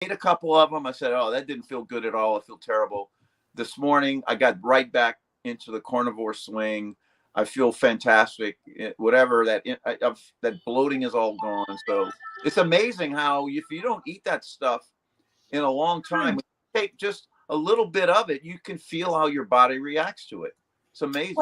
ate a couple of them. I said, "Oh, that didn't feel good at all. I feel terrible." This morning, I got right back into the carnivore swing. I feel fantastic. Whatever that bloating is all gone. So it's amazing how if you don't eat that stuff in a long time, when you take just a little bit of it, you can feel how your body reacts to it. It's amazing.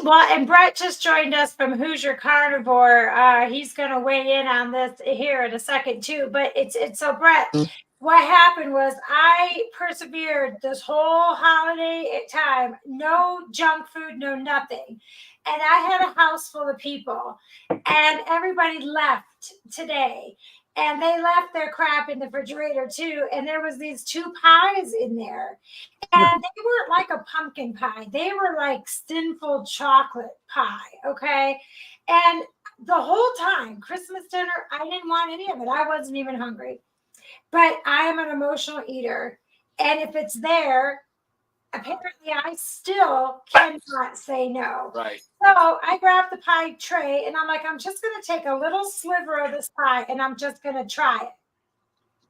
Well, and Brett just joined us from Hoosier Carnivore. He's going to weigh in on this here in a second too. But it's so Brett. What happened was I persevered this whole holiday time, no junk food, no nothing. And I had a house full of people, and everybody left today. And they left their crap in the refrigerator too. And there was these two pies in there. And they weren't like a pumpkin pie. They were like sinful chocolate pie. Okay. And the whole time, Christmas dinner, I didn't want any of it. I wasn't even hungry. But I am an emotional eater. And if it's there, apparently I still cannot say no. Right. So I grabbed the pie tray and I'm like, I'm just going to take a little sliver of this pie and I'm just going to try it.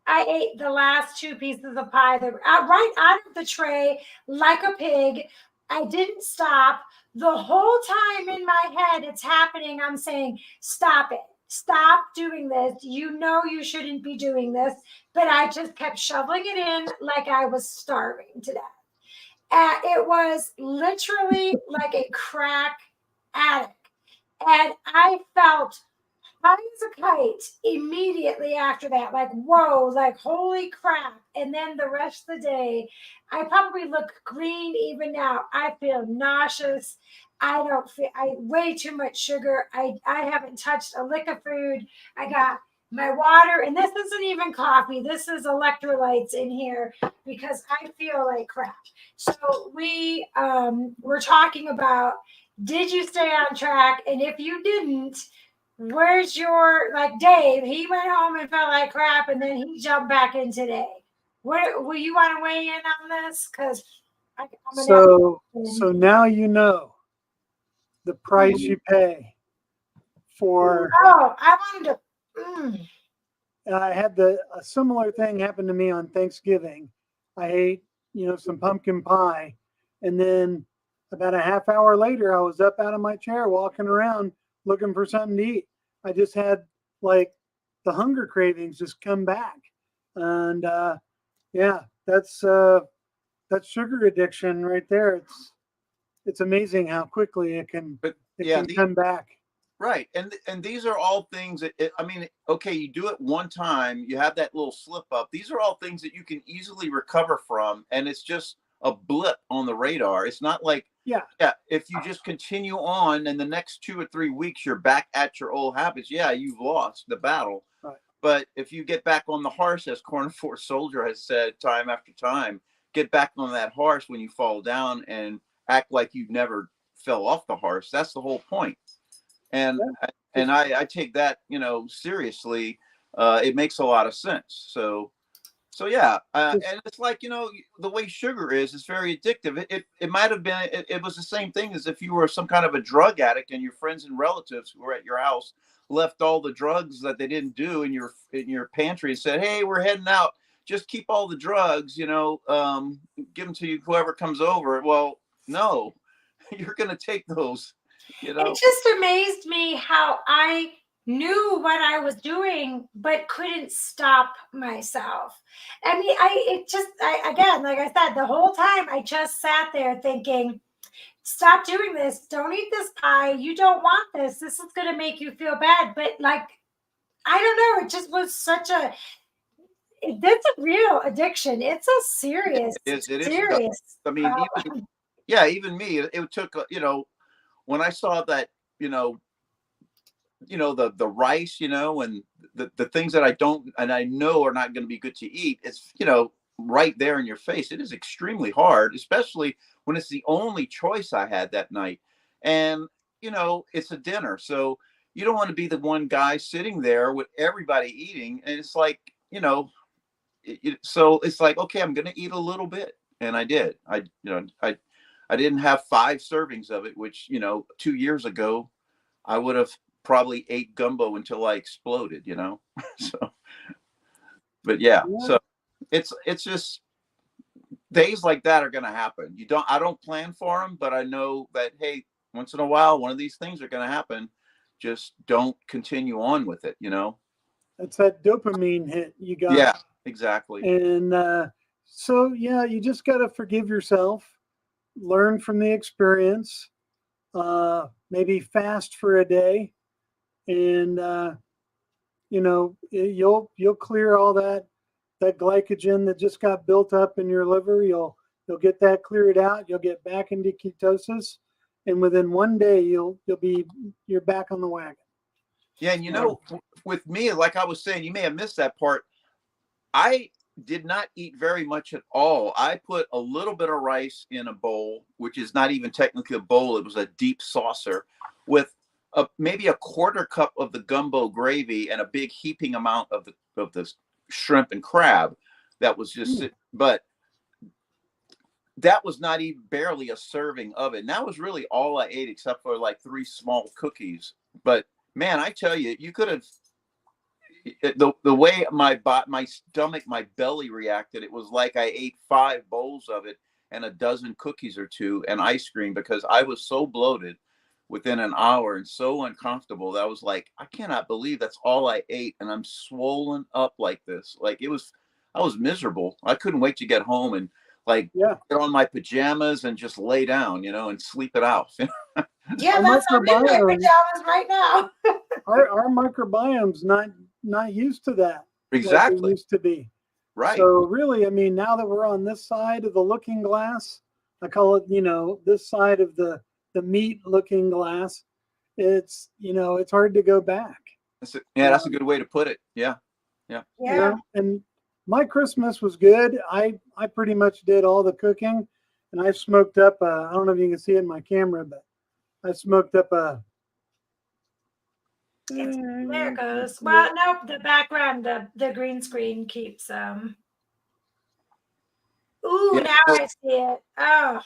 I ate the last two pieces of pie that were right out of the tray like a pig. I didn't stop. The whole time in my head, it's happening. I'm saying, stop it. Stop doing this. You know you shouldn't be doing this. But I just kept shoveling it in like I was starving to death. It was literally like a crack addict. And I felt high as a kite immediately after that. Like, whoa, like, holy crap. And then the rest of the day, I probably look green even now. I feel nauseous. I way too much sugar. I haven't touched a lick of food. I got my water, and this isn't even coffee. This is electrolytes in here because I feel like crap. So we were talking about, did you stay on track? And if you didn't, where's your, like Dave? He went home and felt like crap, and then he jumped back in today. What will you want to weigh in on this? Because I'm gonna. So now you know the price you pay for. Oh, I wanted to. I had a similar thing happen to me on Thanksgiving. I ate, some pumpkin pie, and then about a half hour later, I was up out of my chair walking around looking for something to eat. I just had like the hunger cravings just come back, and yeah, that's sugar addiction right there. It's amazing how quickly it can come back. Right. And these are all things that, I mean, okay, you do it one time, you have that little slip up. These are all things that you can easily recover from. And it's just a blip on the radar. It's not like, yeah, if you just continue on and the next 2 or 3 weeks, you're back at your old habits. Yeah, you've lost the battle. Right. But if you get back on the horse, as Carnivore Soldier has said time after time, get back on that horse when you fall down and act like you never fell off the horse. That's the whole point. And I take that seriously. It makes a lot of sense. So yeah, and it's like the way sugar is, it's very addictive. It might have been it was the same thing as if you were some kind of a drug addict and your friends and relatives who were at your house left all the drugs that they didn't do in your pantry and said, "Hey, we're heading out. Just keep all the drugs. Give them to you whoever comes over." Well, no, you're going to take those. It just amazed me how I knew what I was doing, but couldn't stop myself. I mean, again, like I said, the whole time I just sat there thinking, stop doing this. Don't eat this pie. You don't want this. This is going to make you feel bad. But like, I don't know. It just was that's a real addiction. It's a serious, serious. I mean, even me, it took, when I saw that, the rice, and the things that I don't, and I know are not going to be good to eat, it's, right there in your face. It is extremely hard, especially when it's the only choice I had that night. And, it's a dinner. So you don't want to be the one guy sitting there with everybody eating. And it's like, so it's like, okay, I'm going to eat a little bit. And I did. I didn't have 5 servings of it, which, 2 years ago, I would have probably ate gumbo until I exploded, so. But yeah, Yeah. so it's just days like that are going to happen. I don't plan for them, but I know that, hey, once in a while, one of these things are going to happen. Just don't continue on with it, you know? That's that dopamine hit you got. Yeah, exactly. And so, yeah, you just got to forgive yourself, learn from the experience, maybe fast for a day, and you'll clear all that glycogen that just got built up in your liver. You'll get that cleared out. You'll get back into ketosis, and within one day you're back on the wagon. Yeah, and with me, like I was saying, you may have missed that part. I did not eat very much at all. I put a little bit of rice in a bowl, which is not even technically a bowl. It was a deep saucer with maybe a quarter cup of the gumbo gravy and a big heaping amount of the shrimp and crab. That was just, but that was not even barely a serving of it. And that was really all I ate, except for like 3 small cookies. But man, I tell you, you could have. The way my stomach, my belly reacted, it was like I ate 5 bowls of it and a dozen cookies or 2 and ice cream, because I was so bloated within an hour and so uncomfortable that I was like, I cannot believe that's all I ate, and I'm swollen up like this. Like I was miserable. I couldn't wait to get home and get on my pajamas and just lay down, and sleep it out. Yeah, that's how I'm in my pajamas right now. our microbiome's not used to that. Exactly. Like it used to be. Right. So really, I mean, now that we're on this side of the looking glass, I call it, this side of the meat looking glass, it's hard to go back. That's a good way to put it. Yeah. And my Christmas was good. I pretty much did all the cooking, and I smoked up I don't know if you can see it in my camera, but I smoked up there it goes. Well, nope, the background, the green screen keeps Ooh, now I see it. Oh,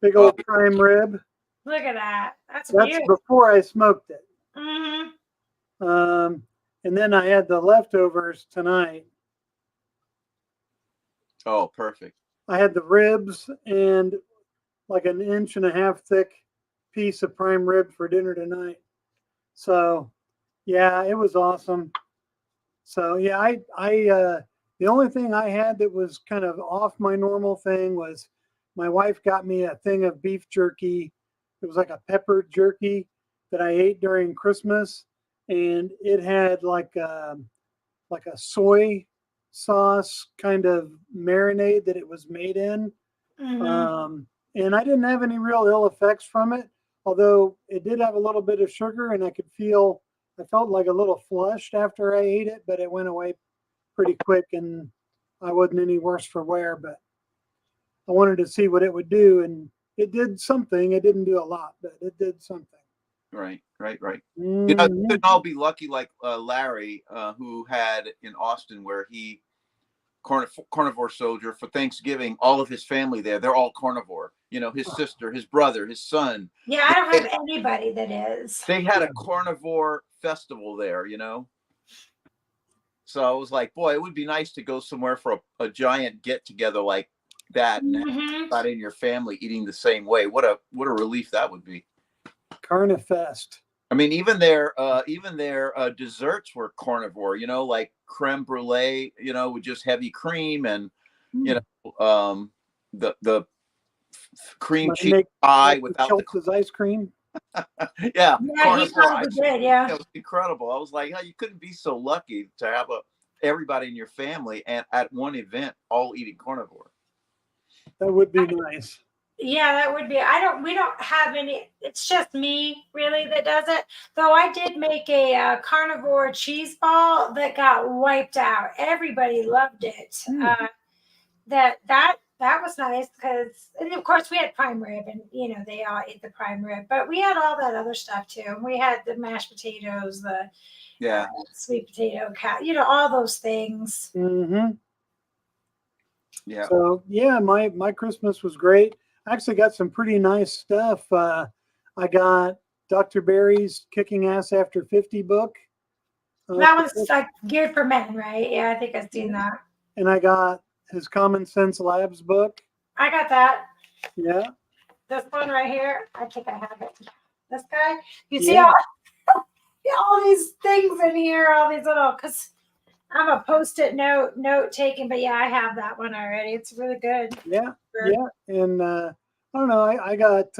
big old prime rib. Look at that. That's beautiful. Before I smoked it. Mm-hmm. And then I had the leftovers tonight. Oh, perfect. I had the ribs and like an 1.5 inch thick piece of prime rib for dinner tonight. So yeah, it was awesome. So yeah, I the only thing I had that was kind of off my normal thing was my wife got me a thing of beef jerky. It was like a pepper jerky that I ate during Christmas, and it had like a soy sauce kind of marinade that it was made in. Mm-hmm. And I didn't have any real ill effects from it, although it did have a little bit of sugar, and I felt like a little flushed after I ate it, but it went away pretty quick, and I wasn't any worse for wear. But I wanted to see what it would do, and it did something. It didn't do a lot, but it did something. Right. Mm-hmm. You couldn't all be lucky like Larry, who had in Austin, where he carnivore soldier for Thanksgiving. All of his family there, they're all carnivore. His sister, his brother, his son. Yeah, I don't have anybody that is. They had a carnivore festival there, So I was like, boy, it would be nice to go somewhere for a giant get together like that, and not in your family eating the same way. What a relief that would be. Carnifest. I mean, even their desserts were carnivore, like creme brulee, with just heavy cream, and the cream cheese pie without Schultz's ice cream. Yeah, he probably did. Yeah, it was incredible. I was like, you couldn't be so lucky to have everybody in your family and at one event all eating carnivore. That would be nice. Yeah, that would be. We don't have any. It's just me really that does it. Though I did make a carnivore cheese ball that got wiped out. Everybody loved it. That was nice because, and of course, we had prime rib, and they all ate the prime rib. But we had all that other stuff too. We had the mashed potatoes, the sweet potato all those things. Mm-hmm. Yeah. So yeah, my Christmas was great. I actually got some pretty nice stuff. I got Dr. Barry's Kicking Ass After 50 book. That one's like geared for men, right? Yeah, I think I've seen that. And I got his Common Sense Labs book. I got that. Yeah. This one right here. I think I have it. This guy. You see Yeah. all these things in here, all these little, because I'm a post-it note taking, but yeah, I have that one already. It's really good. Yeah. Sure. Yeah. And I don't know. I got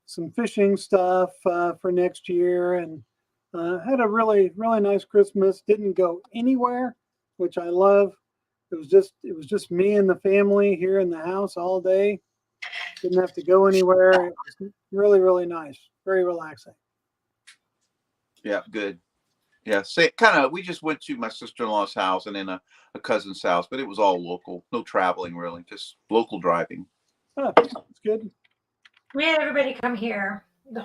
some fishing stuff for next year, and had a really nice Christmas. Didn't go anywhere, which I love. It was just me and the family here in the house all day. Didn't have to go anywhere. It was really nice. Very relaxing. Yeah, good. Yeah, say kind of. We just went to my sister-in-law's house and then a cousin's house, but it was all local. No traveling really, just local driving. Oh, that's good. We had everybody come here. The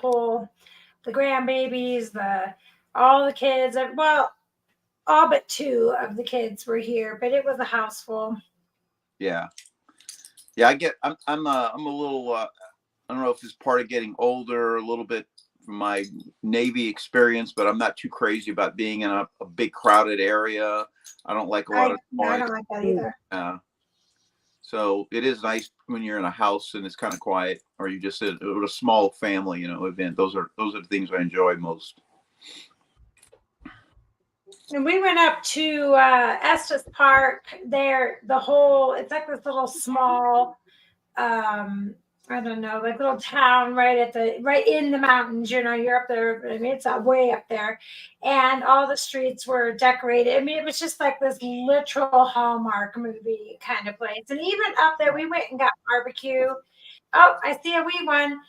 grandbabies, all the kids. Well, all but 2 of the kids were here, but it was a house full. Yeah, yeah. I'm a little. I don't know if it's part of getting older, a little bit from my Navy experience, but I'm not too crazy about being in a big crowded area. I don't like a lot of I noise. don't like that either. So it is nice when you're in a house and it's kind of quiet, or you just at a small family, event. Those are the things I enjoy most. And we went up to Estes Park there. It's like this little small, I don't know, like little town right in the mountains. You're up there. I mean, it's way up there, and all the streets were decorated. I mean, it was just like this literal Hallmark movie kind of place. And even up there, we went and got barbecue. Oh, I see a wee one.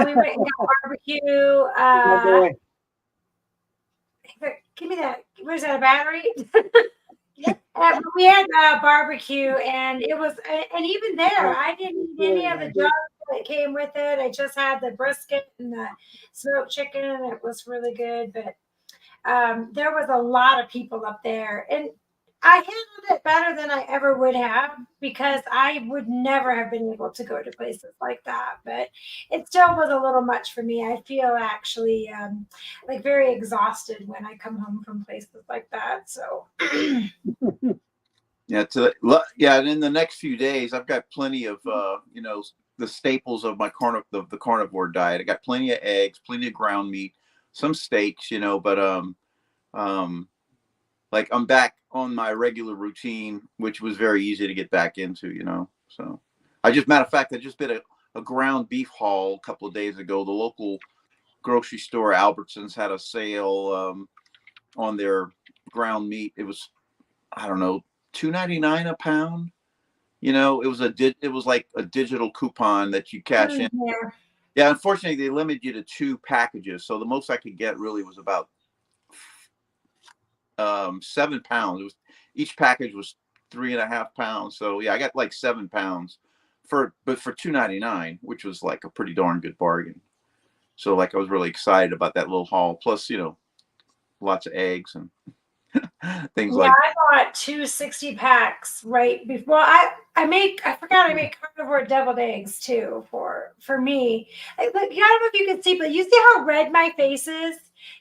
We went and got barbecue. Oh, boy. Give me that. Where's that, a battery? We had barbecue, and it was, and even there, I didn't eat any of the junk that came with it. I just had the brisket and the smoked chicken, and it was really good. But there was a lot of people up there, and I handled it better than I ever would have, because I would never have been able to go to places like that. But it still was a little much for me. I feel actually like very exhausted when I come home from places like that. So Yeah, and in the next few days, I've got plenty of the staples of my the carnivore diet. I got plenty of eggs, plenty of ground meat, some steaks, but like I'm back on my regular routine, which was very easy to get back into, So matter of fact, I just did a ground beef haul a couple of days ago. The local grocery store, Albertsons, had a sale on their ground meat. It was, I don't know, $2.99 a pound. It was like a digital coupon that you cash in. Yeah, unfortunately, they limit you to 2 packages. So the most I could get really was about 7 pounds. Each package was 3.5 pounds. So yeah, I got like 7 pounds for $2.99, which was like a pretty darn good bargain. So like I was really excited about that little haul. Plus, lots of eggs and things like that. I bought 2 60-packs right before. I forgot I make carnivore deviled eggs too for me. I don't know if you can see, but you see how red my face is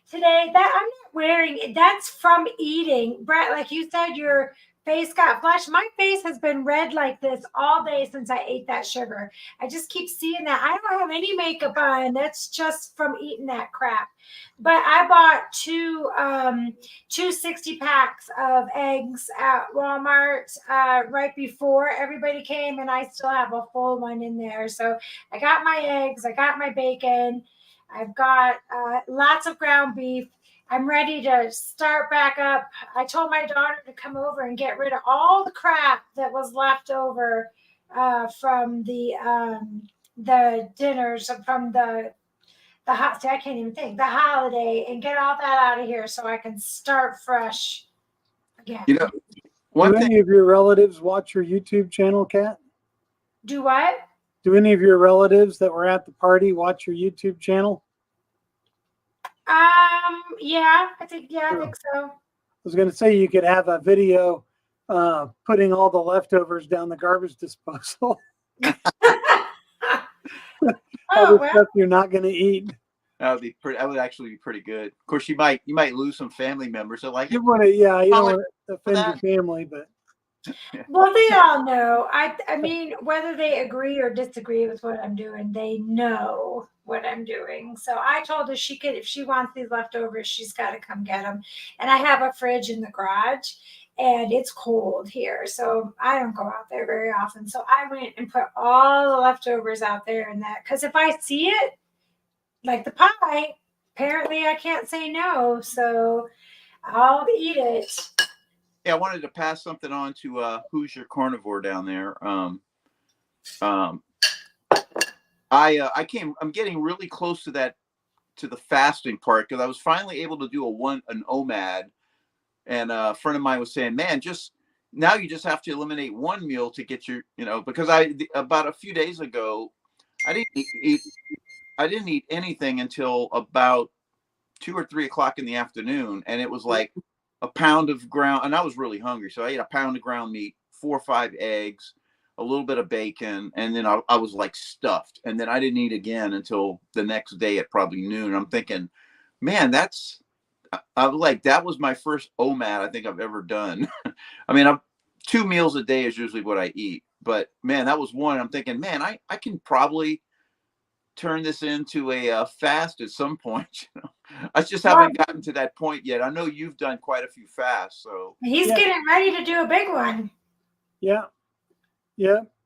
today? That I'm not wearing it. That's from eating. Brett, like you said, your face got flushed. My face has been red like this all day since I ate that sugar. I just keep seeing that. I don't have any makeup on. That's just from eating that crap. But I bought 2 60-packs of eggs at Walmart right before everybody came, and I still have a full one in there. So I got my eggs, I got my bacon, I've got lots of ground beef. I'm ready to start back up. I told my daughter to come over and get rid of all the crap that was left over from the dinners, from the I can't even think, the holiday, and get all that out of here so I can start fresh again. Do any of your relatives watch your YouTube channel, Kat? Do what? Do any of your relatives that were at the party watch your YouTube channel? Yeah, I think so. I was going to say you could have a video putting all the leftovers down the garbage disposal. All the stuff you're not going to eat. That would be pretty. That would actually be pretty good. Of course, you might lose some family members. So like, You want to, yeah, you don't Colin, want to offend your family, but Well, they all know. I mean, whether they agree or disagree with what I'm doing, they know what I'm doing. So I told her she could, if she wants these leftovers, she's got to come get them. And I have a fridge in the garage, and it's cold here, so I don't go out there very often. So I went and put all the leftovers out there, and that because if I see it, like the pie, apparently I can't say no. So I'll eat it. yeah, I wanted to pass something on to who's your carnivore down there. Um, I'm getting really close to the fasting part because I was finally able to do an OMAD, and a friend of mine was saying, man, just now you just have to eliminate one meal to get your, because about a few days ago, I didn't eat anything until about 2 or 3 o'clock in the afternoon, and it was like a pound of ground, and I was really hungry, so I ate a pound of ground meat, 4 or 5 eggs, a little bit of bacon, and then I was like stuffed, and then I didn't eat again until the next day at probably noon. And I'm thinking, man, I was like, that was my first OMAD I think I've ever done. I mean, 2 meals a day is usually what I eat, but man, that was one. I'm thinking, man, I can probably turn this into a fast at some point. I just haven't gotten to that point yet. I know you've done quite a few fasts, so He's getting ready to do a big one. yeah,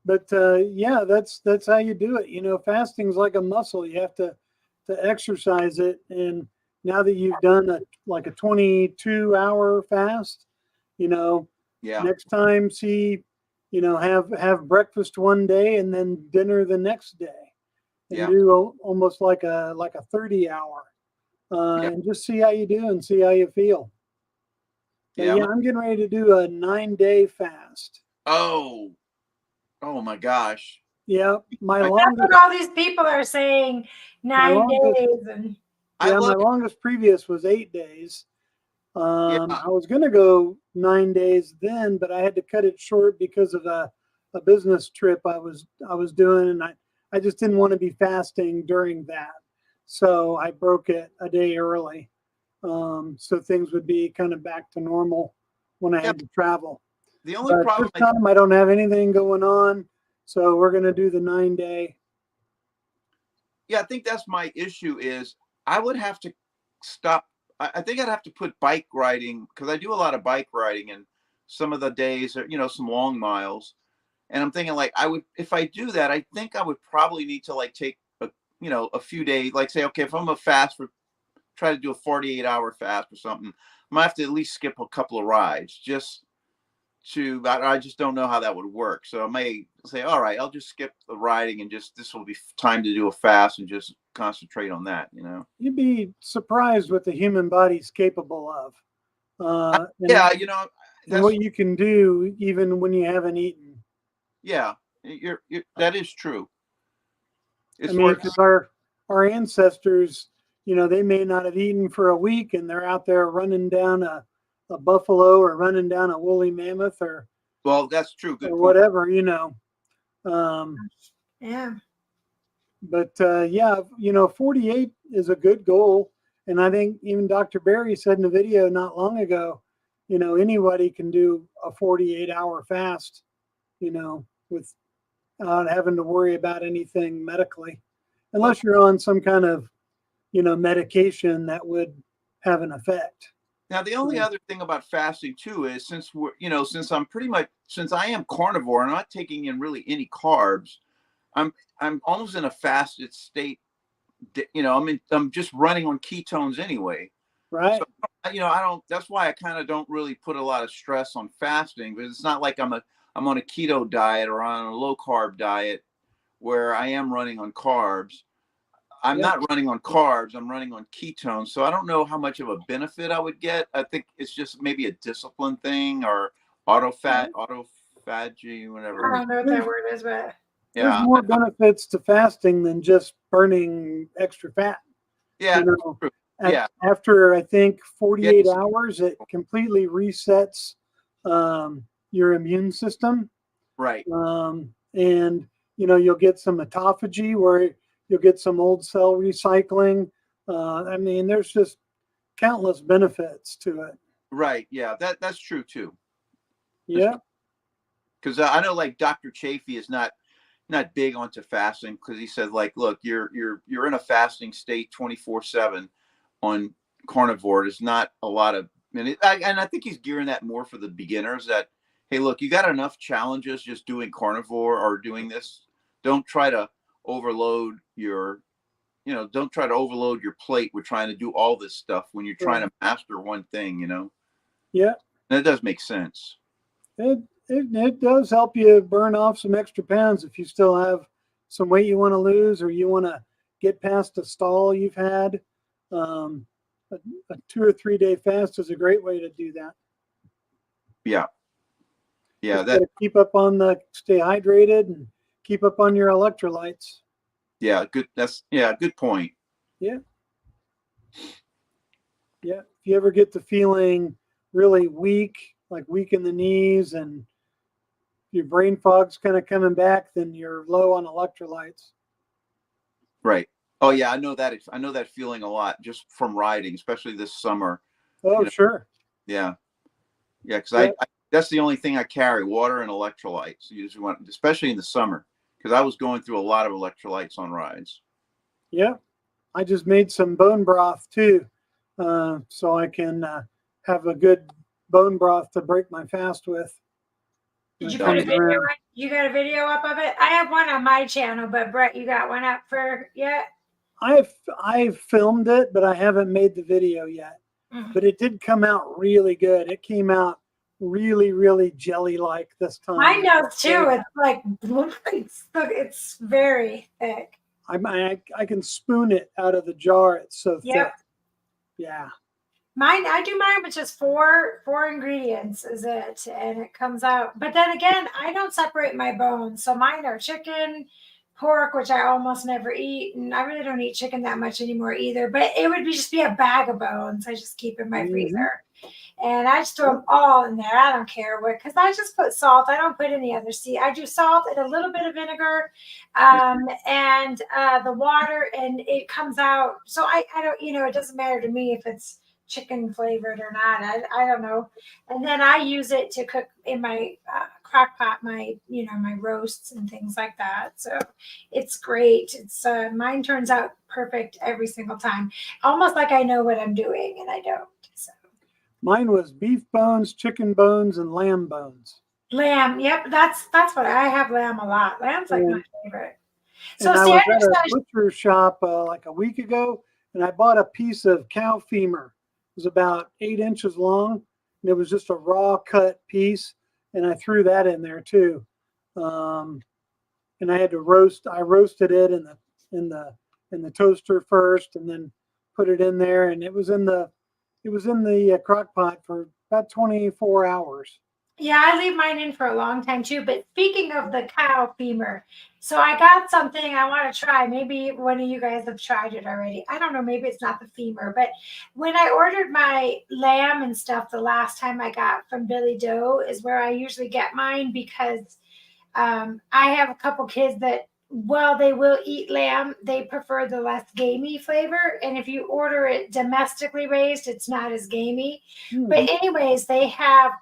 but yeah, that's how you do it. Fasting's like a muscle. You have to exercise it. And now that you've done a 22-hour fast, yeah, next time, have breakfast one day and then dinner the next day, and do almost like a 30-hour, and just see how you do and see how you feel. But yeah, I'm getting ready to do a 9-day fast. Oh my gosh. Yeah, That's what all these people are saying. 9 days, and my longest previous was 8 days. I was going to go 9 days then, but I had to cut it short because of a business trip I was doing, and I just didn't want to be fasting during that. So I broke it a day early. So things would be kind of back to normal when I had to travel. The only problem this time I don't have anything going on, so we're going to do the 9-day. Yeah, I think that's my issue is I would have to stop. I think I'd have to put bike riding, because I do a lot of bike riding, and some of the days are, some long miles. And I'm thinking like if I do that, I think I would probably need to like take a few days, like say, okay, if I'm a fast try to do a 48-hour fast or something, I might have to at least skip a couple of rides I just don't know how that would work. So I may say, all right, I'll just skip the riding and this will be time to do a fast and just concentrate on that, You'd be surprised what the human body's capable of. And what you can do even when you haven't eaten. Yeah, that is true. Because our ancestors, they may not have eaten for a week, and they're out there running down a buffalo or running down a woolly mammoth well, that's true. Good or whatever, yeah. But 48 is a good goal. And I think even Dr. Berry said in a video not long ago, anybody can do a 48-hour fast, without having to worry about anything medically, unless you're on some kind of, medication that would have an effect. Now, the only other thing about fasting too is since I am carnivore and I'm not taking in really any carbs, I'm almost in a fasted state. I'm just running on ketones anyway. Right. So, that's why I kind of don't really put a lot of stress on fasting, because it's not like I'm on a keto diet or on a low carb diet where I am running on carbs. I'm not running on carbs. I'm running on ketones. So I don't know how much of a benefit I would get. I think it's just maybe a discipline thing or autophagy, whatever. I don't know what that word is, but there's more benefits to fasting than just burning extra fat. Yeah. After I think 48 hours, it completely resets your immune system. Right. And you'll get some autophagy where you'll get some old cell recycling. I mean, there's just countless benefits to it. Right. Yeah. That's true too. Yeah. Because I know like Dr. Chafee is not big onto fasting because he said like, look, you're in a fasting state 24/7 on carnivore. There's not a lot of, and I think he's gearing that more for the beginners that, hey, look, you got enough challenges just doing carnivore or doing this. Don't try to overload your, don't try to overload your plate with trying to do all this stuff when you're trying to master one thing, Yeah. And it does make sense. It does help you burn off some extra pounds if you still have some weight you want to lose or you want to get past a stall you've had. A 2 or 3 day fast is a great way to do that. Yeah. Yeah. Just gotta stay hydrated and keep up on your electrolytes. Yeah. Good. Good point. Yeah. Yeah. If you ever get to feeling really weak, like weak in the knees and your brain fog's kind of coming back, then you're low on electrolytes. Right. Oh yeah, I know that. I know that feeling a lot just from riding, especially this summer. Oh, sure. Yeah. Yeah. Because I that's the only thing I carry: water and electrolytes. Usually, especially in the summer, because I was going through a lot of electrolytes on rides. Yeah. I just made some bone broth too, so I can have a good bone broth to break my fast with. Did you put a video? You got a video up of it? I have one on my channel, but Brett, you got one up for yet? I've filmed it, but I haven't made the video yet. Mm-hmm. But it did come out really good. It came out really, really jelly-like this time. Mine does too. It's like it's very thick. I can spoon it out of the jar. It's so thick. Yeah. I do mine with just four ingredients is it, and it comes out. But then again, I don't separate my bones, so mine are chicken, pork, which I almost never eat, and I really don't eat chicken that much anymore either. But it would just be a bag of bones I just keep in my freezer, and I just throw them all in there. I don't care what, because I just put salt. I don't put any other I do salt and a little bit of vinegar, and the water, and it comes out. So I don't, it doesn't matter to me if it's chicken flavored or not. I don't know. And then I use it to cook in my crock pot, my roasts and things like that. So it's great. It's mine turns out perfect every single time, almost like I know what I'm doing, and I don't. So mine was beef bones, chicken bones, and lamb bones. Lamb, yep, that's what I have. Lamb a lot. Lamb's like my favorite. So I was at a butcher shop like a week ago, and I bought a piece of cow femur. It was about 8 inches long, and it was just a raw cut piece, and I threw that in there too. And I had to roast. I roasted it in the toaster first, and then put it in there, and it was in the crock pot for about 24 hours. Yeah, I leave mine in for a long time too. But speaking of the cow femur, so I got something I want to try. Maybe one of you guys have tried it already. I don't know. Maybe it's not the femur, but when I ordered my lamb and stuff, the last time I got from Billy Doe is where I usually get mine, because I have a couple kids that, while they will eat lamb, they prefer the less gamey flavor. And if you order it domestically raised, it's not as gamey. But anyways, they have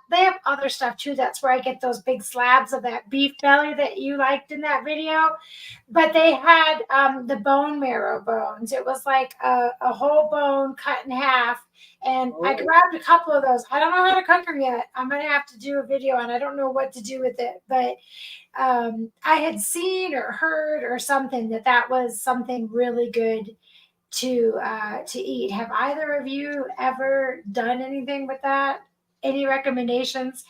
other stuff too. That's where I get those big slabs of that beef belly that you liked in that video. But they had the bone marrow bones. It was like a whole bone cut in half. And I grabbed a couple of those. I don't know how to cook them yet. I'm going to have to do a video, and I don't know what to do with it. But I had seen or heard or something that was something really good to eat. Have either of you ever done anything with that? Any recommendations?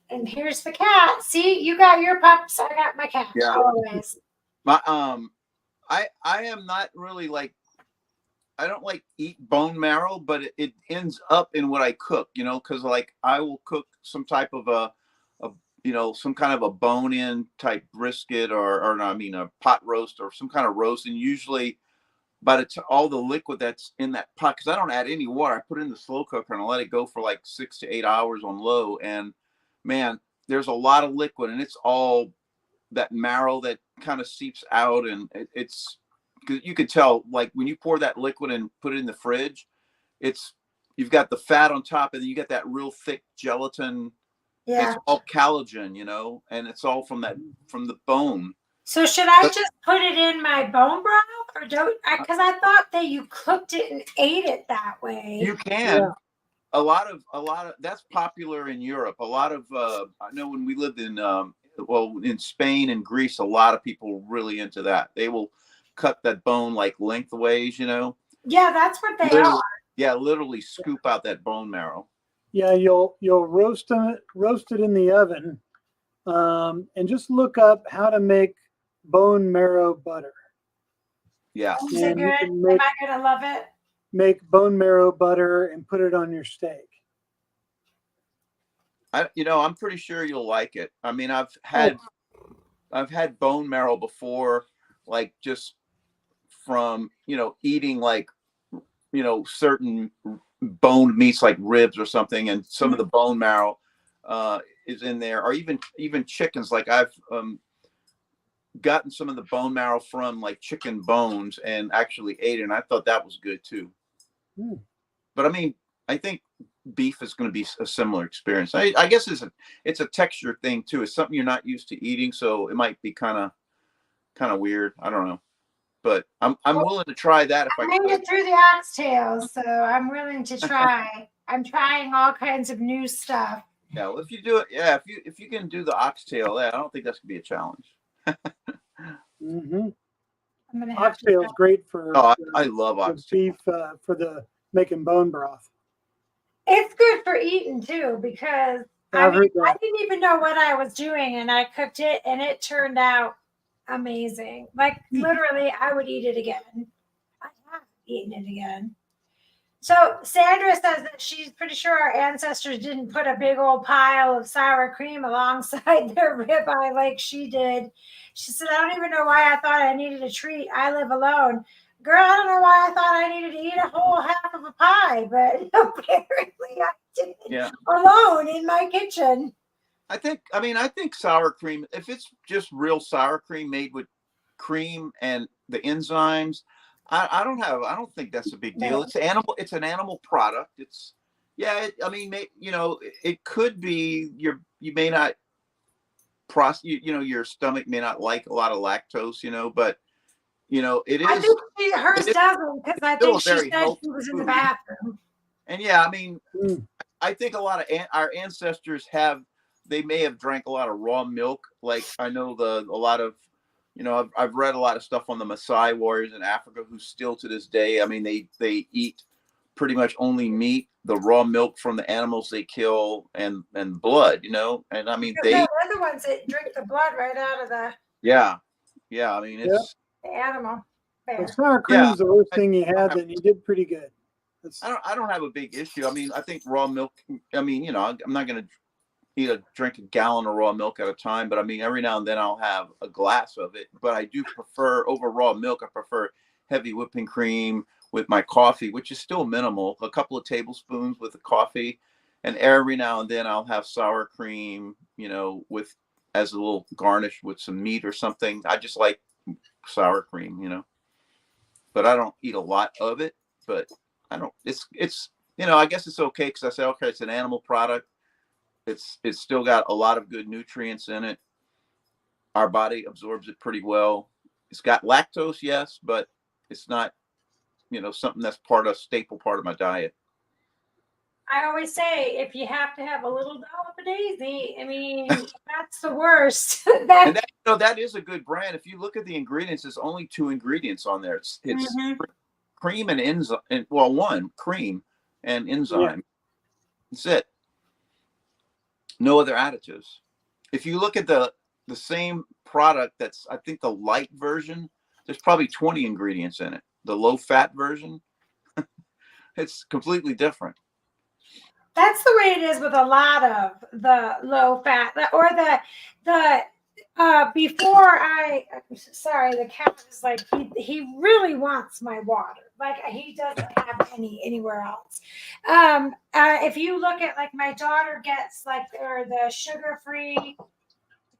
And here's the cat. See, you got your pups. I got my cat. Yeah. Always. I am not really I don't eat bone marrow, but it ends up in what I cook, because I will cook some type of some kind of a bone-in type brisket or no, I mean a pot roast or some kind of roast, and usually all the liquid that's in that pot, because I don't add any water, I put it in the slow cooker and I let it go for 6 to 8 hours on low, and man, there's a lot of liquid, and it's all that marrow that kind of seeps out, and it's you could tell, like when you pour that liquid and put it in the fridge, you've got the fat on top, and then you get that real thick gelatin. Yeah. It's all collagen, and it's all from the bone. So should I just put it in my bone broth, or don't? Because I thought that you cooked it and ate it that way. You can. Yeah. A lot of that's popular in Europe. A lot of I know when we lived in in Spain and Greece, a lot of people were really into that. They will cut that bone like lengthways, Yeah, that's what they literally, are. yeah, literally scoop out that bone marrow. Yeah, you'll roast it in the oven, and just look up how to make bone marrow butter. Yeah. Is it And you good? can Am I gonna love it? make bone marrow butter and put it on your steak. I'm pretty sure you'll like it. I mean, I've had bone marrow before, like just from, eating like, certain boned meats like ribs or something, and some of the bone marrow is in there, or even chickens. Like I've gotten some of the bone marrow from like chicken bones and actually ate it, and I thought that was good too. But I mean, I think beef is going to be a similar experience. I guess it's a texture thing too. It's something you're not used to eating, so it might be kind of weird. I don't know, but I'm willing to try that if I made could. it through the oxtails, so I'm willing to try. I'm trying all kinds of new stuff. Yeah, well, if you do it, yeah, if you can do the oxtail, I don't think that's gonna be a challenge. Mm-hmm. I'm gonna have Oxtail is great for I love the oxtail. beef for the making bone broth. It's good for eating too, because I've heard I that. didn't even know what I was doing, and I cooked it, and it turned out amazing. Like literally, I would eat it again. I have eaten it again. So Sandra says that she's pretty sure our ancestors didn't put a big old pile of sour cream alongside their ribeye like she did. She said, I don't even know why I thought I needed a treat. I live alone. Girl, I don't know why I thought I needed to eat a whole half of a pie, but apparently I did it alone in my kitchen. I think sour cream, if it's just real sour cream made with cream and the enzymes, I don't think that's a big deal. No. It's an animal product. It could be you may not your stomach may not like a lot of lactose, but it is. I think hers doesn't, because I think she very said healthy she was in the food. bathroom. And yeah, I mean, I think a lot of our ancestors they may have drank a lot of raw milk. Like I know a lot of, I've read a lot of stuff on the Maasai warriors in Africa who still to this day, I mean, they eat pretty much only meat, the raw milk from the animals they kill, and blood, and I mean, they're the ones that drink the blood right out of the yeah. I mean, it's the animal. If sour cream is the worst thing you had, then you did pretty good. I don't have a big issue. I mean, I think raw milk, I mean, I'm not going to drink a gallon of raw milk at a time, but I mean, every now and then I'll have a glass of it. But I do prefer over raw milk. I prefer heavy whipping cream with my coffee, which is still minimal, a couple of tablespoons with the coffee. And every now and then I'll have sour cream, with as a little garnish with some meat or something. I just like sour cream, but I don't eat a lot of it. But I don't. It's I guess it's okay because I say okay, it's an animal product. It's still got a lot of good nutrients in it. Our body absorbs it pretty well. It's got lactose, yes, but it's not, something that's staple part of my diet. I always say if you have to have a little dollop of Daisy, I mean, that's the worst. And that is a good brand. If you look at the ingredients, there's only 2 ingredients on there. It's cream and enzyme. One cream and enzyme. Yeah. That's it. No other additives. If you look at the same product, that's I think the light version, there's probably 20 ingredients in it. The low fat version, it's completely different. That's the way it is with a lot of the low fat or the cat is like, he really wants my water. Like he doesn't have any anywhere else. If you look at like my daughter gets like, or the sugar-free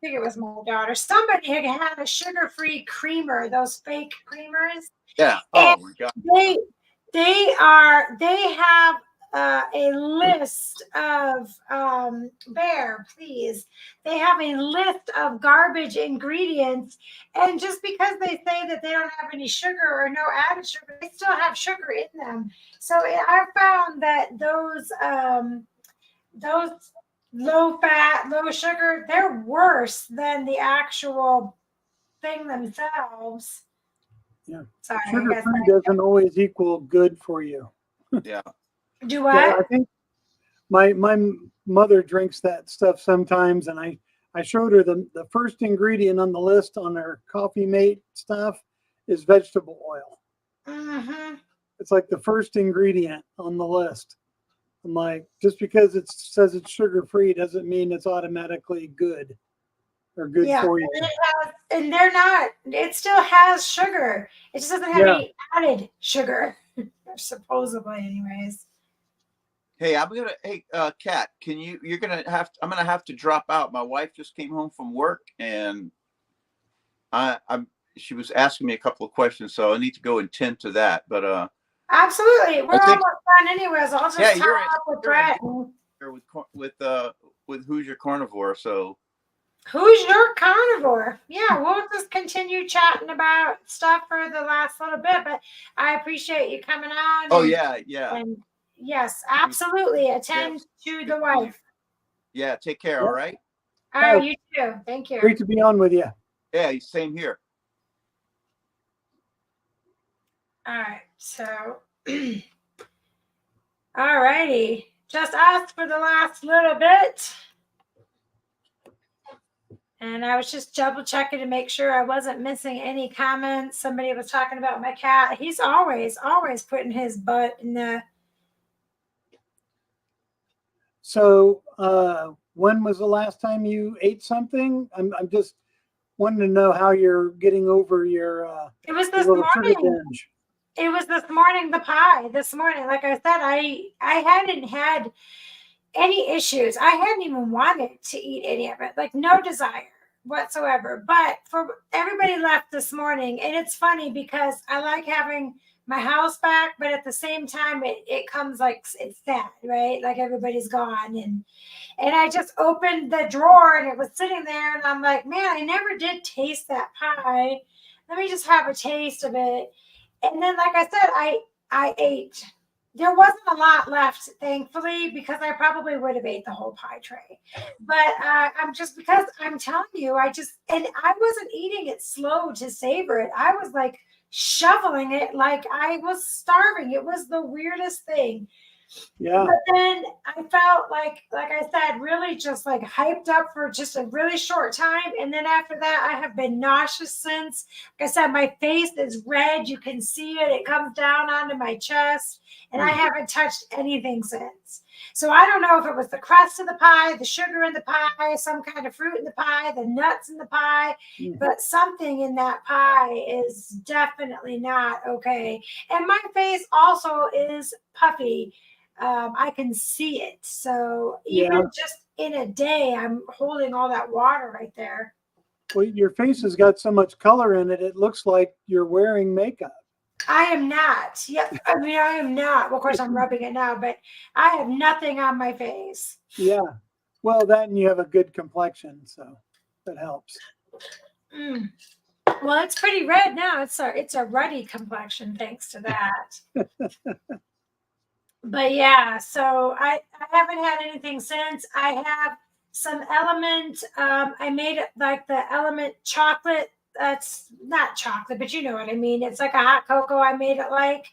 think it was my daughter. Somebody had a sugar-free creamer, those fake creamers. Yeah. And Oh my God. they have a list of Bear, please. They have a list of garbage ingredients, and just because they say that they don't have any sugar or no added sugar, they still have sugar in them. So I found that those low fat, low sugar, they're worse than the actual thing themselves. Yeah. Sorry, I Sugar guess free doesn't always equal good for you. Yeah. do Yeah, I what? think my mother drinks that stuff sometimes, and I showed her the first ingredient on the list on her coffee mate stuff is vegetable oil. Mm-hmm. It's like the first ingredient on the list. I'm like, just because it says it's sugar free doesn't mean it's automatically good or good Yeah, for you. and they're not. It still has sugar. It just doesn't have Yeah. any added sugar, supposedly, anyways. Hey, Kat, I'm gonna have to drop out. My wife just came home from work, and she was asking me a couple of questions, so I need to go and tend to that. But Absolutely, we're I think- almost done, anyways. I'll just Yeah, tie you're up with you're Brett. here with Who's Your Carnivore. So Who's your carnivore? Yeah, we'll just continue chatting about stuff for the last little bit, but I appreciate you coming on. oh and- yeah. And yes, absolutely. Attend to the wife. Yeah, take care, all right? All right, you too. Thank you. Great to be on with you. Yeah, same here. All right, so all righty. Just us for the last little bit. And I was just double checking to make sure I wasn't missing any comments. Somebody was talking about my cat. He's always putting his butt in the. So, when was the last time you ate something? I'm just wanting to know how you're getting over your It was this little sugar morning. binge. It was this morning, the pie this morning. Like I said, I hadn't had any issues. I hadn't even wanted to eat any of it, like no desire whatsoever. But for everybody left this morning, and it's funny because I like having my house back, but at the same time, it comes like it's sad, right? Like everybody's gone, and I just opened the drawer and it was sitting there, and I'm like, man, I never did taste that pie. Let me just have a taste of it. And then, like I said, I ate. There wasn't a lot left, thankfully, because I probably would have ate the whole pie tray. But I'm just because I'm telling you, and I wasn't eating it slow to savor it. I was like shoveling it like I was starving. It was the weirdest thing. Yeah. But then I felt like I said, really just like hyped up for just a really short time. And then after that, I have been nauseous since. Like I said, my face is red. You can see it. It comes down onto my chest. And I haven't touched anything since. So I don't know if it was the crust of the pie, the sugar in the pie, some kind of fruit in the pie, the nuts in the pie, but something in that pie is definitely not okay. And my face also is puffy. I can see it. So even just in a day, I'm holding all that water right there. Well, your face has got so much color in it, it looks like you're wearing makeup. I am not. Yep. I mean, I am not. Well, of course, I'm rubbing it now, but I have nothing on my face. Yeah. Well, that and you have a good complexion, so that helps. Mm. Well, it's pretty red now. It's a ruddy complexion thanks to that. But yeah, so I haven't had anything since. I have some Element. I made it like the Element chocolate. That's not chocolate, but you know what I mean. It's like a hot cocoa. I made it like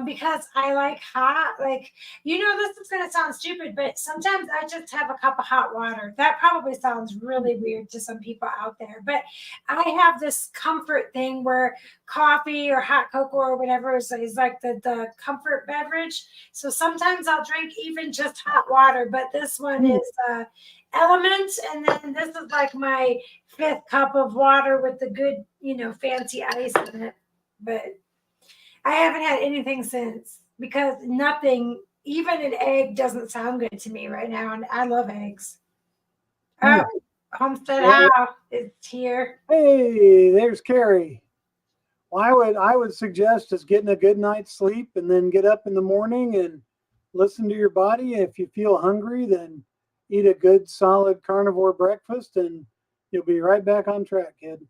because I like hot. Like, this is gonna sound stupid, but sometimes I just have a cup of hot water. That probably sounds really weird to some people out there, but I have this comfort thing where coffee or hot cocoa or whatever is like the comfort beverage. So sometimes I'll drink even just hot water, but this one is Element, and then this is like my 5th cup of water with the good, fancy ice in it. But I haven't had anything since because nothing, even an egg doesn't sound good to me right now. And I love eggs. Homestead Yeah. House is here. Hey, there's Carrie. Well, I would suggest just getting a good night's sleep and then get up in the morning and listen to your body. If you feel hungry, then eat a good solid carnivore breakfast and you'll be right back on track, kid.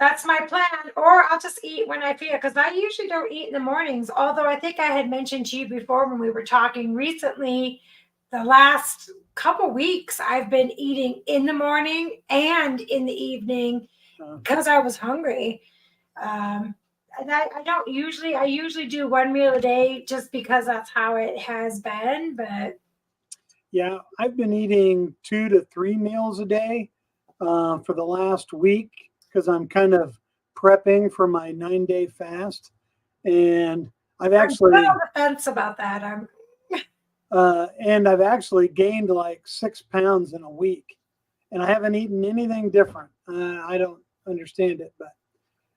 That's my plan. Or I'll just eat when I feel, because I usually don't eat in the mornings. Although I think I had mentioned to you before when we were talking recently, the last couple weeks, I've been eating in the morning and in the evening Uh, because I was hungry. And I don't usually, I usually do one meal a day just because that's how it has been. But yeah, I've been eating 2 to 3 meals a day for the last week because I'm kind of prepping for my 9-day fast. And I've I'm actually still on the fence about that. and I've actually gained like 6 pounds in a week, and I haven't eaten anything different. I don't understand it, but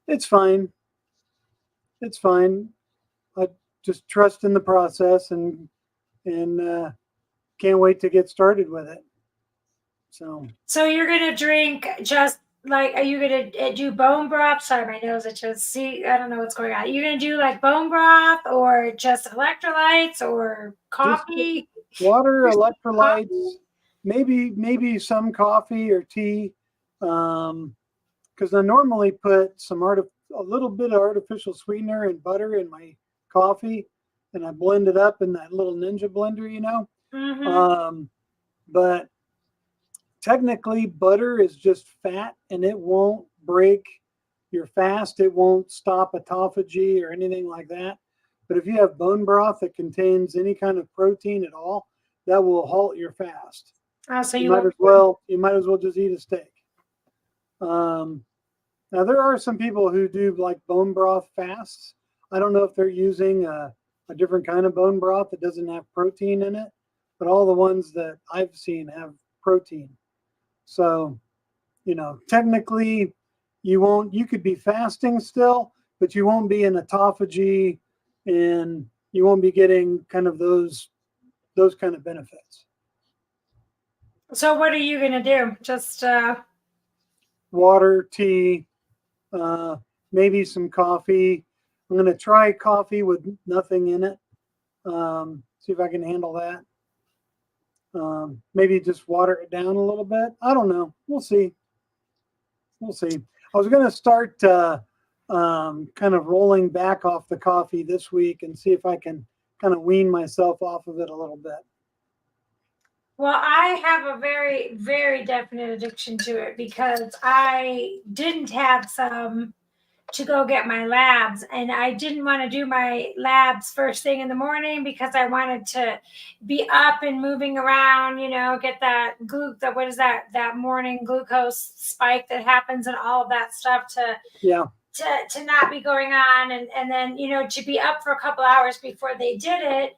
it's fine. It's fine. I just trust in the process and can't wait to get started with it. So you're gonna drink just like, are you gonna do bone broth? Sorry, my nose itches. See, I don't know what's going on. You're gonna do like bone broth or just electrolytes or just coffee? water, There's electrolytes, coffee? maybe some coffee or tea. Because I normally put a little bit of artificial sweetener and butter in my coffee, and I blend it up in that little Ninja blender, But technically, butter is just fat, and it won't break your fast. It won't stop autophagy or anything like that. But if you have bone broth that contains any kind of protein at all, that will halt your fast. So You you might won't. as well just eat a steak. Now there are some people who do like bone broth fasts. I don't know if they're using a different kind of bone broth that doesn't have protein in it, but all the ones that I've seen have protein. So, technically you could be fasting still, but you won't be in autophagy and you won't be getting kind of those kind of benefits. So what are you gonna do? Just Water, tea, maybe some coffee. I'm going to try coffee with nothing in it. See if I can handle that. Maybe just water it down a little bit. I don't know. We'll see. We'll see. I was going to start kind of rolling back off the coffee this week and see if I can kind of wean myself off of it a little bit. well, I have a very, very definite addiction to it because I didn't have some to go get my labs, and I didn't want to do my labs first thing in the morning because I wanted to be up and moving around, get that what is that morning glucose spike that happens and all of that stuff Yeah. to not be going on, and then to be up for a couple hours before they did it.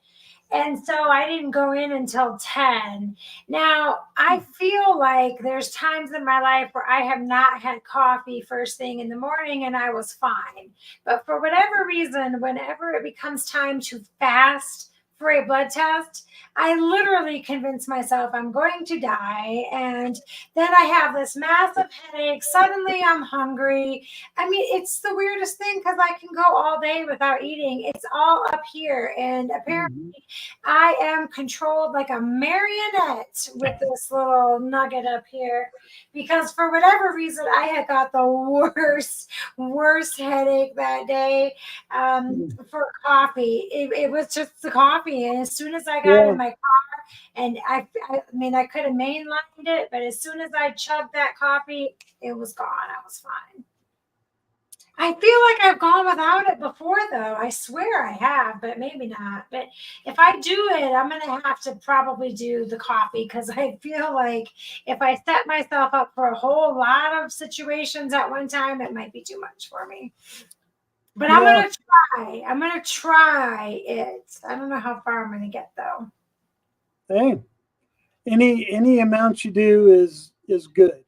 And so I didn't go in until 10. Now, I feel like there's times in my life where I have not had coffee first thing in the morning and I was fine. But for whatever reason, whenever it becomes time to fast for a blood test, I literally convince myself I'm going to die. And then I have this massive headache. Suddenly I'm hungry. I mean, it's the weirdest thing because I can go all day without eating. It's all up here. And apparently, I am controlled like a marionette with this little nugget up here because for whatever reason, I had got the worst headache that day for coffee. It was just the coffee. And as soon as I got in my car, and I mean, I could have mainlined it, but as soon as I chugged that coffee, it was gone. I was fine. I feel like I've gone without it before, though. I swear I have, but maybe not. But if I do it, I'm going to have to probably do the coffee because I feel like if I set myself up for a whole lot of situations at one time, it might be too much for me. But I'm going to try. I'm going to try it. I don't know how far I'm going to get, though. Hey, any amount you do is good.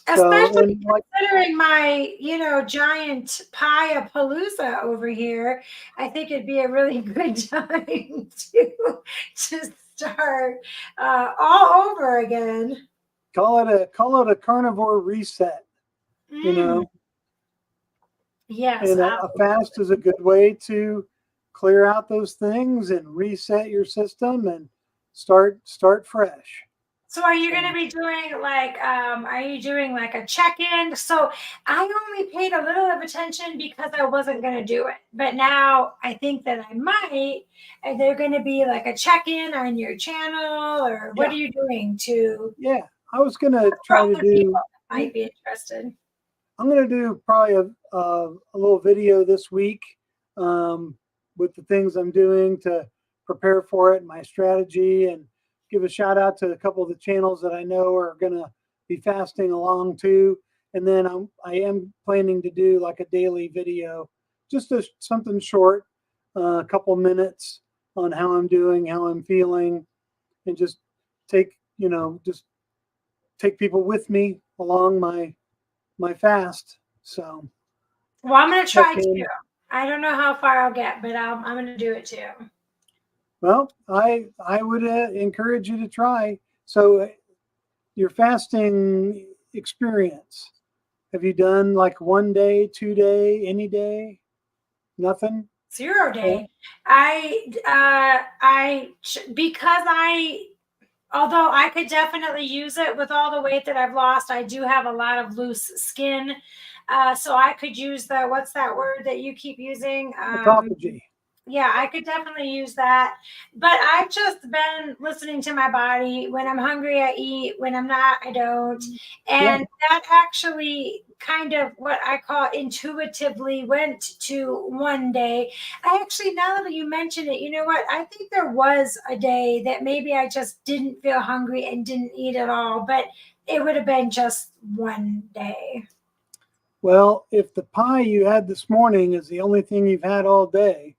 Especially considering my, giant pie of palooza over here, I think it'd be a really good time to start all over again. Call it a carnivore reset, you know. Yes, And a fast is a good way to clear out those things and reset your system and start fresh. so are you going to be doing like are you doing like a check-in? So I only paid a little of attention because I wasn't going to do it. But now I think that I might. Are there going to be like a check-in on your channel, or what Yeah. are you doing to Yeah, I was gonna try to other people do. that might be interested? I'm gonna do probably a little video this week with the things I'm doing to prepare for it, my strategy, and give a shout out to a couple of the channels that I know are gonna be fasting along too. And then I am planning to do like a daily video, just something short, a couple minutes on how I'm doing, how I'm feeling, and just take just take people with me along my fast. So Well, I'm going to try check in. too. I don't know how far I'll get, but I'm going to do it too. Well, I would encourage you to try. So your fasting experience, have you done like 1 day, 2 day, any day? Nothing? 0 Okay. day. Because although I could definitely use it with all the weight that I've lost, I do have a lot of loose skin. So I could use what's that word that you keep using? Autophagy. Yeah, I could definitely use that. But I've just been listening to my body. When I'm hungry, I eat. When I'm not, I don't. And that actually kind of what I call intuitively went to 1 day. I actually, now that you mention it, you know what? I think there was a day that maybe I just didn't feel hungry and didn't eat at all, but it would have been just 1 day. Well, if the pie you had this morning is the only thing you've had all day,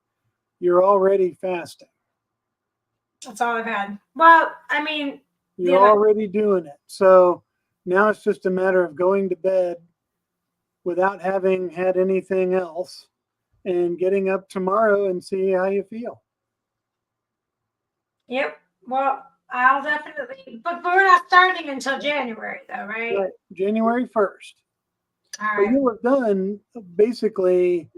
you're already fasting. That's all I've had. Well, I mean, You're already doing it. So now it's just a matter of going to bed without having had anything else and getting up tomorrow and see how you feel. Yep. Well, I'll definitely, but we're not starting until January, though, right? Right. January 1st. All But right. you were done basically,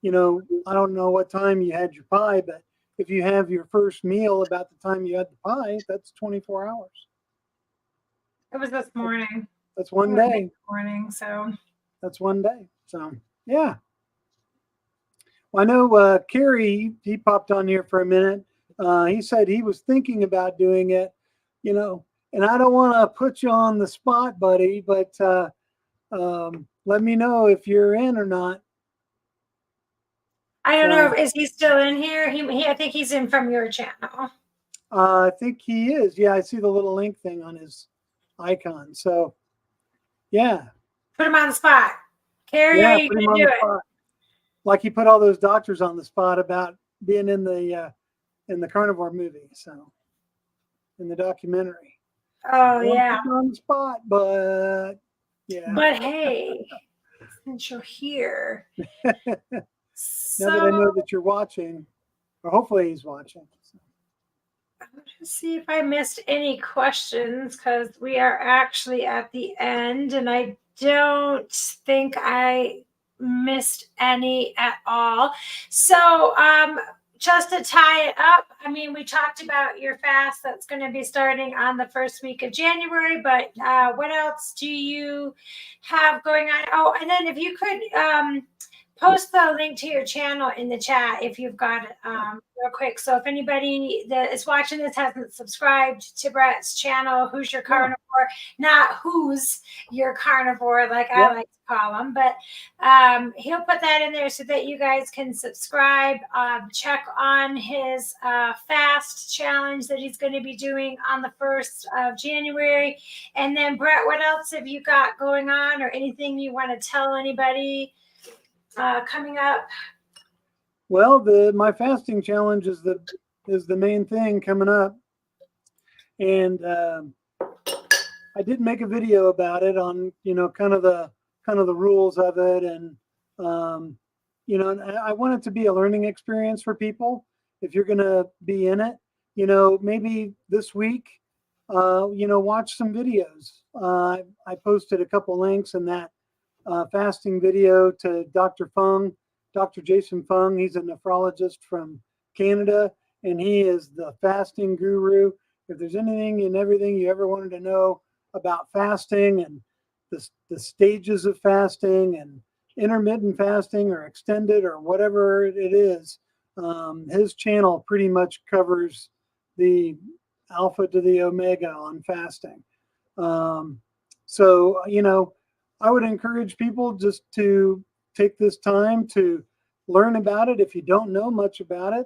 I don't know what time you had your pie, but if you have your first meal about the time you had the pie, that's 24 hours. It was this morning. That's 1 day. Morning, so. That's 1 day. So, yeah. Well, I know Kerry, he popped on here for a minute. He said he was thinking about doing it, and I don't want to put you on the spot, buddy, but let me know if you're in or not. I don't know. Is he still in here? I think he's in from your channel. I think he is. Yeah, I see the little link thing on his icon. So, yeah. Put him on the spot. Carrie, Yeah, how you going to do it? Spot. Like he put all those doctors on the spot about being in the carnivore movie. So, in the documentary. Oh, yeah. On the spot, but yeah. But hey, since you're here. Now that I know that you're watching, or hopefully he's watching. So. I'm going to see if I missed any questions because we are actually at the end and I don't think I missed any at all. So, just to tie it up, I mean, we talked about your fast that's going to be starting on the first week of January, but what else do you have going on? Oh, and then if you could post the link to your channel in the chat if you've got it real quick. So if anybody that is watching this hasn't subscribed to Brett's channel, Who's Your Carnivore, not Who's Your Carnivore, like I like to call him, but he'll put that in there so that you guys can subscribe, check on his fast challenge that he's going to be doing on the 1st of January. And then Brett, what else have you got going on or anything you want to tell anybody coming up? Well, my fasting challenge is the main thing coming up, and I did make a video about it on kind of the rules of it, and and I want it to be a learning experience for people if you're going to be in it. maybe this week, watch some videos. I posted a couple links in that fasting video to Dr. Fung, Dr. Jason Fung. He's a nephrologist from Canada, and he is the fasting guru. If there's anything and everything you ever wanted to know about fasting and the stages of fasting and intermittent fasting or extended or whatever it is, his channel pretty much covers the alpha to the omega on fasting. So, I would encourage people just to take this time to learn about it. If you don't know much about it,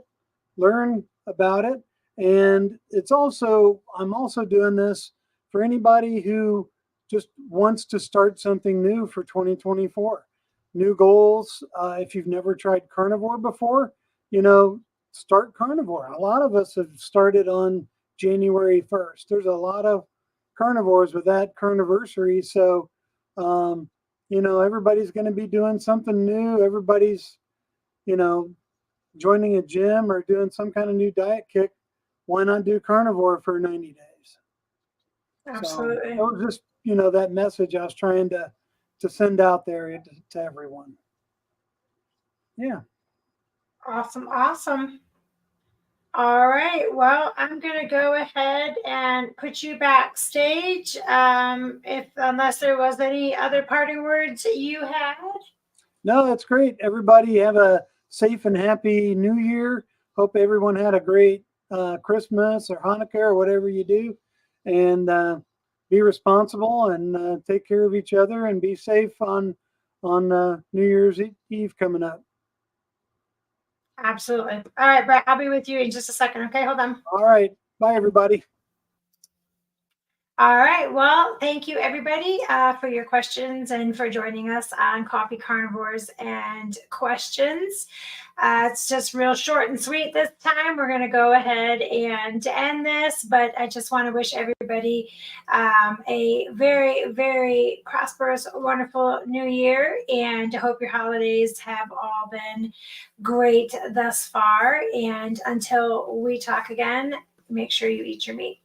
learn about it. And I'm also doing this for anybody who just wants to start something new for 2024. New goals. If you've never tried carnivore before, start carnivore. A lot of us have started on January 1st. There's a lot of carnivores with that carniversary. So, everybody's going to be doing something new. Everybody's, joining a gym or doing some kind of new diet kick. Why not do carnivore for 90 days? Absolutely. So that was just, that message I was trying to send out there to everyone. Yeah. Awesome. Awesome. All right. Well, I'm going to go ahead and put you backstage. Unless there was any other parting words that you had. No, that's great. Everybody have a safe and happy New Year. Hope everyone had a great Christmas or Hanukkah or whatever you do. And be responsible and take care of each other and be safe on New Year's Eve coming up. Absolutely. All right, Brett, I'll be with you in just a second. Okay, hold on. All right. Bye, everybody. All right. Well, thank you, everybody, for your questions and for joining us on Coffee Carnivores and Questions. It's just real short and sweet this time. We're going to go ahead and end this, but I just want to wish everybody a very, very prosperous, wonderful new year, and I hope your holidays have all been great thus far. And until we talk again, make sure you eat your meat.